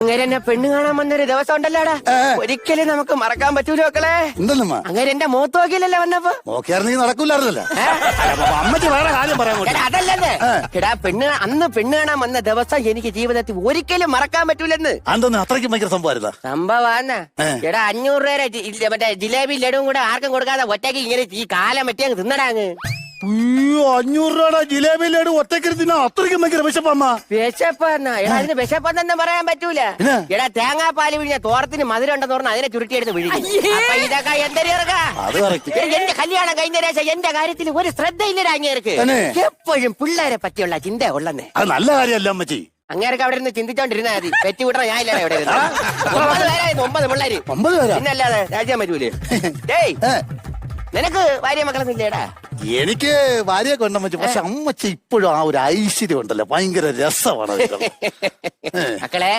അങ്ങനെ എന്നെ പെണ്ണ് കാണാൻ വന്നൊരു ദിവസം ഉണ്ടല്ലോടാ, ഒരിക്കലും നമുക്ക് മറക്കാൻ പറ്റൂല മക്കളെ. എന്തെന്നമ്മ അങ്ങനെ എന്റെ മുഖത്ത് നോക്കിയില്ലല്ലോ വന്നപ്പോ. നോക്കിയായിരുന്നെങ്കിൽ നടക്കൂലായിരുന്നല്ലോ. അമ്മച്ചി വേറെ കാര്യം പറയാൻ എടാ, അതല്ലല്ലേ എടാ, അന്ന് പെണ്ണ് കാണാൻ വന്ന ദിവസം എനിക്ക് ജീവിതത്തിൽ ഒരിക്കലും മറക്കാൻ പറ്റൂലെന്ന്. അതൊന്നും അത്രയ്ക്ക് ഭയങ്കര സംഭവമായിരുന്നാ? സംഭവാന്ന എടാ, 500 രൂപ മറ്റേ ജിലേബി ലഡുവും കൂടെ ആർക്കും കൊടുക്കാതെ ഒറ്റയ്ക്ക് ഇങ്ങനെ ഈ കാലം വെട്ടി അങ്ങ് തിന്നടാങ്ങ്. അയ്യോ, 500 രൂപയുടെ ജിലേബി ലഡു ഒറ്റയ്ക്ക് തിന്നാ അത്രയ്ക്കും ഭയങ്കര വിശപ്പമ്മ. വിശപ്പെന്നാ? എടാ, അതിന് വിശപ്പെന്നൊന്നും പറയാൻ പറ്റൂല. എടാ, തേങ്ങാപ്പാല് വിഴിഞ്ഞ തോരത്തിന് മധുരം ഉണ്ടെന്ന് പറഞ്ഞാൽ അതിനെ ചുരുട്ടിയെടുത്ത് വിഴിഞ്ഞു. അപ്പൊ ഇതൊക്കെ എന്തൊരുക്കാ? അത് കറക്റ്റ്. എന്റെ കല്യാണം കഴിഞ്ഞ ശേഷം എന്റെ കാര്യത്തിൽ ഒരു ശ്രദ്ധയില്ല അങ്ങേർക്ക്. എപ്പോഴും പിള്ളേരെ പറ്റിയുള്ള ചിന്ത ഉള്ളന്നേ. അത് നല്ല കാര്യമല്ല അമ്മച്ചി. അങ്ങേർക്ക് അവിടെ നിന്ന് ചിന്തിച്ചോണ്ടിരുന്നാ മതി. പെറ്റി വിടണ ഞാൻ ഇല്ലാതെ ഇവിടെ 9 പേരായിരുന്നു, 9 പിള്ളേര്. 9 പേരാ? പിന്നല്ലാതെ രാജ്യം പറ്റൂലേ? ഡേയ്, നിനക്ക് ഭാര്യ മക്കളൊന്നും ഇല്ലേടാ? എനിക്ക് ഭാര്യയൊക്കെ ഉണ്ടമ്മച്ചി. പക്ഷെ അമ്മച്ചി ഇപ്പോഴും ആ ഒരു ഐശ്വര്യം ഉണ്ടല്ലോ, ഭയങ്കര രസമാണ്. മക്കളെ